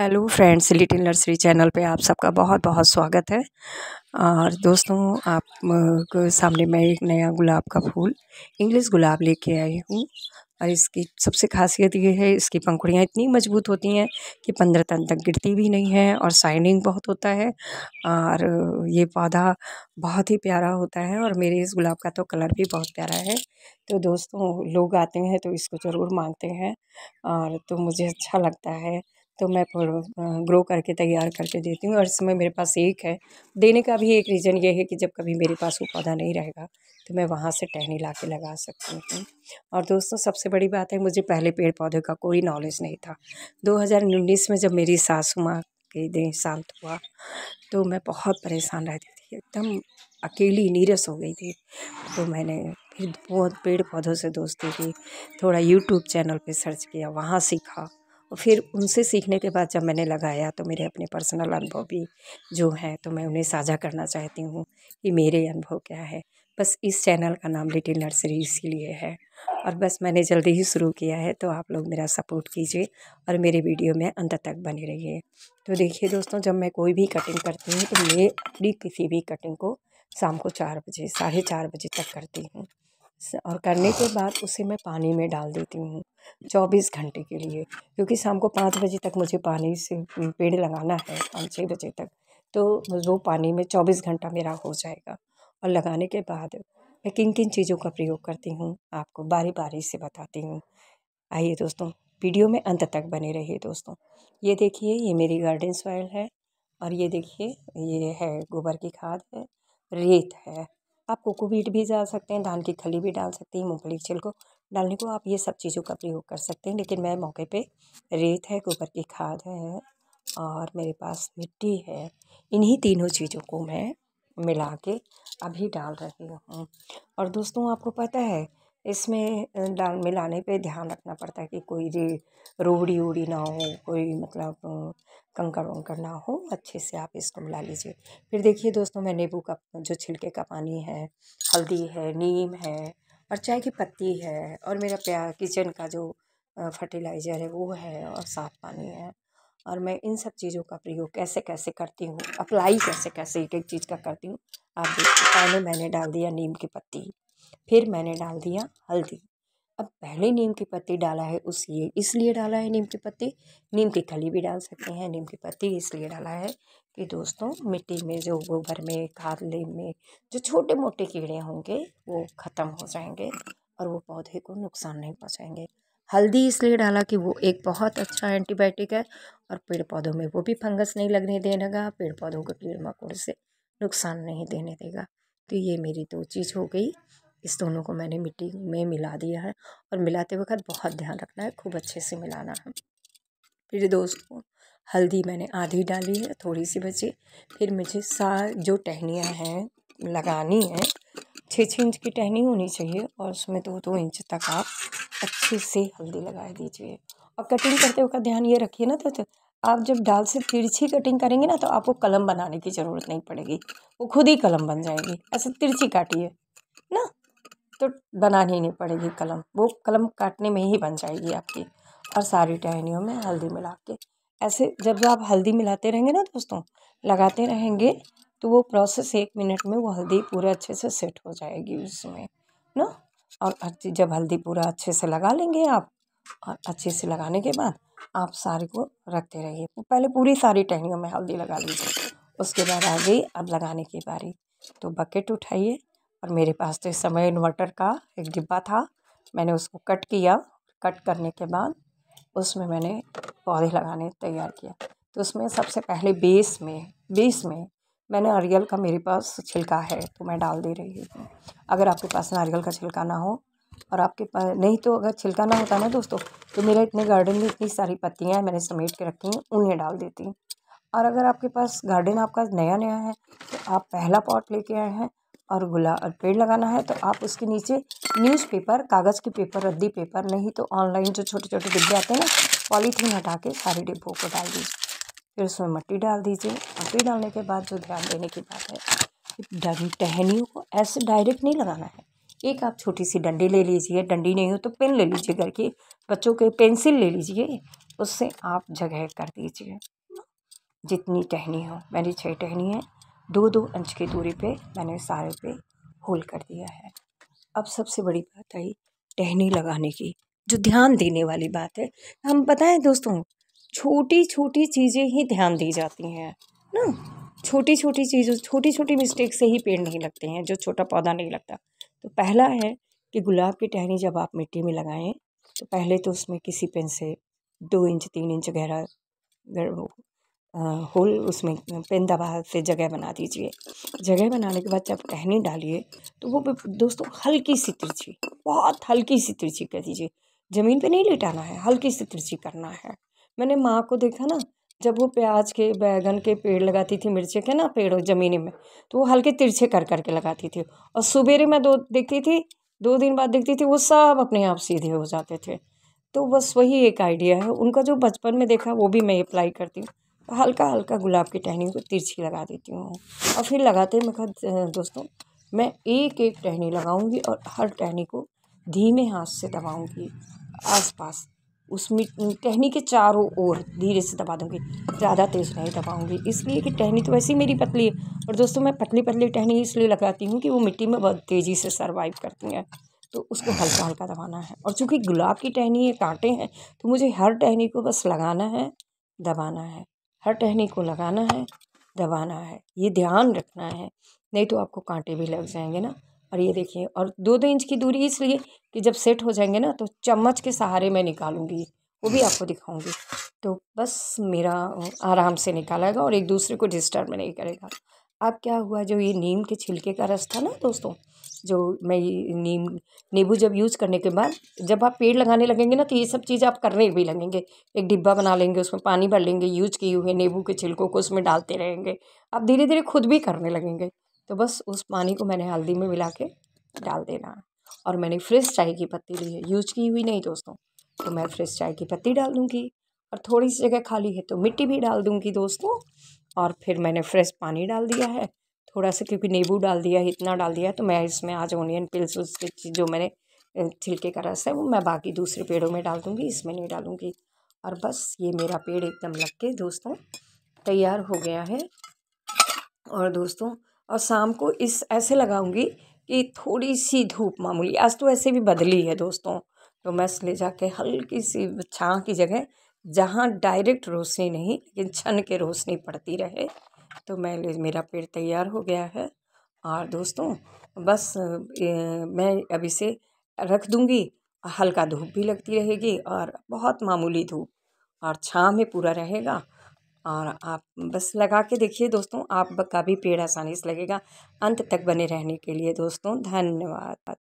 Hello friends, little nursery channel पे आप सबका बहुत बहुत स्वागत है। और दोस्तों, आप को सामने मैं एक नया गुलाब का फूल इंग्लिश गुलाब लेके आई हूँ। और इसकी सबसे खासियत ये है, इसकी पंखुड़ियाँ इतनी मजबूत होती हैं कि 15 टन तक गिरती भी नहीं है और शाइनिंग बहुत होता है। और ये पौधा बहुत ही प्यारा होता है और मेरे इस गुलाब का तो कलर भी बहुत प्यारा है। तो दोस्तों, लोग आते हैं तो इसको ज़रूर मांगते हैं और तो मुझे अच्छा लगता है। तो मैं ग्रो करके तैयार करके देती हूँ और इस समय मेरे पास एक है। देने का भी एक रीज़न ये है कि जब कभी मेरे पास वो पौधा नहीं रहेगा तो मैं वहाँ से टहनी ला के लगा सकती हूँ। और दोस्तों, सबसे बड़ी बात है, मुझे पहले पेड़ पौधे का कोई नॉलेज नहीं था। 2019 में जब मेरी सासू माँ के देहांत हुआ तो मैं बहुत परेशान रहती थी, एकदम अकेली नीरस हो गई थी। तो मैंने फिर बहुत पेड़ पौधों से दोस्ती की, थोड़ा यूट्यूब चैनल पे सर्च किया, वहाँ सीखा। और फिर उनसे सीखने के बाद जब मैंने लगाया तो मेरे अपने पर्सनल अनुभव भी जो हैं तो मैं उन्हें साझा करना चाहती हूँ कि मेरे अनुभव क्या है। बस इस चैनल का नाम लिटिल नर्सरी इसीलिए है। और बस मैंने जल्दी ही शुरू किया है, तो आप लोग मेरा सपोर्ट कीजिए और मेरे वीडियो में अंत तक बने रहिए। तो देखिए दोस्तों, जब मैं कोई भी कटिंग करती हूँ तो मैं अपनी किसी भी कटिंग को शाम को 4 बजे, 4:30 बजे तक करती हूँ। और करने के बाद उसे मैं पानी में डाल देती हूँ 24 घंटे के लिए, क्योंकि शाम को 5 बजे तक मुझे पानी से पेड़ लगाना है, 5-6 बजे तक। तो वो पानी में 24 घंटा मेरा हो जाएगा। और लगाने के बाद मैं किन किन चीज़ों का प्रयोग करती हूँ आपको बारी बारी से बताती हूँ। आइए दोस्तों, वीडियो में अंत तक बने रहिए दोस्तों। ये देखिए, ये मेरी गार्डन सॉइल है। और ये देखिए, ये है गोबर की खाद है, रेत है। आप कोकोपीट भी डाल सकते हैं, धान की खली भी डाल सकते हैं, मूंगफली की छिलको डालने को आप ये सब चीज़ों का प्रयोग कर सकते हैं। लेकिन मैं मौके पे रेत है, गोबर की खाद है और मेरे पास मिट्टी है। इन्हीं तीनों चीज़ों को मैं मिला के अभी डाल रही हूँ। और दोस्तों, आपको पता है, इसमें डाल मिलाने पे ध्यान रखना पड़ता है कि कोई रोड़ी वोड़ी ना हो, कोई मतलब कंकड़ वंकड़ ना हो। अच्छे से आप इसको मिला लीजिए। फिर देखिए दोस्तों, मैं नींबू का जो छिलके का पानी है, हल्दी है, नीम है और चाय की पत्ती है और मेरा किचन का जो फर्टिलाइज़र है वो है और साफ़ पानी है। और मैं इन सब चीज़ों का प्रयोग कैसे कैसे करती हूँ, अप्लाई कैसे कैसे एक एक चीज़ का करती हूँ, आप देखिए। पहले मैंने डाल दिया नीम की पत्ती, फिर मैंने डाल दिया हल्दी। अब पहले नीम की पत्ती डाला है इसलिए डाला है नीम की पत्ती। नीम की खली भी डाल सकते हैं, नीम की पत्ती इसलिए डाला है कि दोस्तों, मिट्टी में जो गोबर में, खाद में जो छोटे मोटे कीड़े होंगे वो ख़त्म हो जाएंगे और वो पौधे को नुकसान नहीं पहुँचाएंगे। हल्दी इसलिए डाला कि वो एक बहुत अच्छा एंटीबायोटिक है और पेड़ पौधों में वो भी फंगस नहीं लगने देगा, पेड़ पौधों को कीड़े मकोड़े से नुकसान नहीं देने देगा। तो ये मेरी 2 चीज़ हो गई। इस दोनों को मैंने मिट्टी में मिला दिया है और मिलाते वक्त बहुत ध्यान रखना है, खूब अच्छे से मिलाना है। फिर दोस्तों, हल्दी मैंने आधी डाली है, थोड़ी सी बची। फिर मुझे जो टहनियाँ हैं लगानी है, 6-6 इंच की टहनी होनी चाहिए और उसमें 2-2 इंच तक आप अच्छे से हल्दी लगा दीजिए। और कटिंग करते वक्त ध्यान ये रखिए ना, तो आप जब डाल से तिरछी कटिंग करेंगे ना तो आपको कलम बनाने की ज़रूरत नहीं पड़ेगी, वो खुद ही कलम बन जाएगी। ऐसे तिरछी काटिए ना तो बनानी ही नहीं पड़ेगी कलम, वो कलम काटने में ही बन जाएगी आपकी। और सारी टहनियों में हल्दी मिला के ऐसे जब आप हल्दी मिलाते रहेंगे ना दोस्तों, लगाते रहेंगे, तो वो प्रोसेस 1 मिनट में वो हल्दी पूरा अच्छे से सेट हो जाएगी उसमें ना। और जब हल्दी पूरा अच्छे से लगा लेंगे आप, और अच्छे से लगाने के बाद आप सारे को रखते रहिए। पहले पूरी सारी टहनियों में हल्दी लगा लीजिए, उसके बाद आ गई अब लगाने की बारी। तो बकेट उठाइए और मेरे पास तो इस समय इन्वर्टर का एक डिब्बा था, मैंने उसको कट किया। कट करने के बाद उसमें मैंने पौधे लगाने तैयार किया। तो उसमें सबसे पहले बेस में मैंने नारियल का, मेरे पास छिलका है तो मैं डाल दे रही हूँ। अगर आपके पास नारियल का छिलका ना हो और आपके पास नहीं, तो अगर छिलका ना होता ना दोस्तों, तो मेरे इतने गार्डन में इतनी सारी पत्तियाँ हैं, मैंने समेट के रखी हैं, उन्हें डाल देती हूँ। और अगर आपके पास गार्डन आपका नया नया है तो आप पहला पॉट लेके आए हैं और गुलाब पेड़ लगाना है तो आप उसके नीचे न्यूज़पेपर, कागज़ के पेपर, रद्दी पेपर, नहीं तो ऑनलाइन जो छोटे छोटे डिब्बे आते हैं ना, पॉलीथीन हटा के सारे डिब्बों को डाल दीजिए। फिर उसमें मिट्टी डाल दीजिए। मिट्टी डालने के बाद जो ध्यान देने की बात है, टहनियों को ऐसे डायरेक्ट नहीं लगाना है। एक आप छोटी सी डंडी ले लीजिए, डंडी नहीं हो तो पेन ले लीजिए, घर के बच्चों के पेंसिल ले लीजिए उससे आप जगह कर दीजिए जितनी टहनी हो। मेरी 6 टहनी है, 2-2 इंच की दूरी पे मैंने सारे पे होल कर दिया है। अब सबसे बड़ी बात आई टहनी लगाने की, जो ध्यान देने वाली बात है। हम बताएं दोस्तों, छोटी छोटी चीज़ें ही ध्यान दी जाती हैं ना। छोटी छोटी चीज़ों, छोटी छोटी मिस्टेक से ही पेड़ नहीं लगते हैं, जो छोटा पौधा नहीं लगता। तो पहला है कि गुलाब की टहनी जब आप मिट्टी में लगाएं तो पहले तो उसमें किसी पेन से 2 इंच 3 इंच गहरा होल उसमें पेन दबा से जगह बना दीजिए। जगह बनाने के बाद जब टहनी डालिए तो वो दोस्तों हल्की सी तिरछी, बहुत हल्की सी तिरछी कर दीजिए। ज़मीन पे नहीं लिटाना है, हल्की सी तिरछी करना है। मैंने माँ को देखा ना, जब वो प्याज के बैगन के पेड़ लगाती थी, मिर्ची के ना पेड़ ज़मीनी में, तो वो हल्के तिरछे कर करके लगाती थी। और सुबेरे मैं देखती थी, 2 दिन बाद देखती थी, वो सब अपने आप सीधे हो जाते थे। तो बस वही एक आइडिया है उनका, जो बचपन में देखा वो भी मैं अप्लाई करती हूँ। हल्का हल्का गुलाब की टहनी को तिरछी लगा देती हूँ और फिर लगाते मैं कहा दोस्तों, मैं एक एक टहनी लगाऊंगी और हर टहनी को धीमे हाथ से दबाऊंगी आसपास, उसमें टहनी के चारों ओर धीरे से दबा दूंगी, ज़्यादा तेज़ नहीं दबाऊंगी, इसलिए कि टहनी तो वैसे ही मेरी पतली है। और दोस्तों मैं पतली पतली टहनी इसलिए लगाती हूँ कि वो मिट्टी में बहुत तेज़ी से सर्वाइव करती हैं, तो उसको हल्का हल्का दबाना है। और चूँकि गुलाब की टहनी ये कांटे हैं, तो मुझे हर टहनी को बस लगाना है, दबाना है, हर टहनी को लगाना है, दबाना है, ये ध्यान रखना है, नहीं तो आपको कांटे भी लग जाएंगे ना। और ये देखिए, और 2-2 इंच की दूरी इसलिए कि जब सेट हो जाएंगे ना तो चम्मच के सहारे मैं निकालूंगी, वो भी आपको दिखाऊंगी। तो बस मेरा आराम से निकालेगा और एक दूसरे को डिस्टर्ब नहीं करेगा। अब क्या हुआ, जो ये नीम के छिलके का रस था ना दोस्तों, जो मैं ये नींबू जब यूज़ करने के बाद जब आप पेड़ लगाने लगेंगे ना तो ये सब चीज़ आप करने भी लगेंगे। एक डिब्बा बना लेंगे, उसमें पानी भर लेंगे, यूज किए हुए नींबू के छिलकों को उसमें डालते रहेंगे, आप धीरे धीरे खुद भी करने लगेंगे। तो बस उस पानी को मैंने हल्दी में मिला के डाल देना है। और मैंने फ्रेश चाय की पत्ती ली है, यूज की हुई नहीं दोस्तों, तो मैं फ्रेश चाय की पत्ती डाल दूँगी। और थोड़ी सी जगह खाली है तो मिट्टी भी डाल दूँगी दोस्तों। और फिर मैंने फ्रेश पानी डाल दिया है थोड़ा सा, क्योंकि नींबू डाल दिया है, इतना डाल दिया है, तो मैं इसमें आज ऑनियन पिल्स उसके जो मैंने छिलके का रस है वो मैं बाकी दूसरे पेड़ों में डाल दूँगी, इसमें नहीं डालूँगी। और बस ये मेरा पेड़ एकदम लग के दोस्तों तैयार हो गया है। और दोस्तों, और शाम को इस ऐसे लगाऊंगी कि थोड़ी सी धूप मामूली, आज तो ऐसे भी बदली है दोस्तों, तो मैं ले जाके हल्की सी छाँव की जगह, जहाँ डायरेक्ट रोशनी नहीं लेकिन छन के रोशनी पड़ती रहे, तो मेरा पेड़ तैयार हो गया है। और दोस्तों बस मैं अब इसे रख दूँगी, हल्का धूप भी लगती रहेगी और बहुत मामूली धूप, और छाँव में पूरा रहेगा। और आप बस लगा के देखिए दोस्तों, आपका भी पेड़ आसानी से लगेगा। अंत तक बने रहने के लिए दोस्तों धन्यवाद।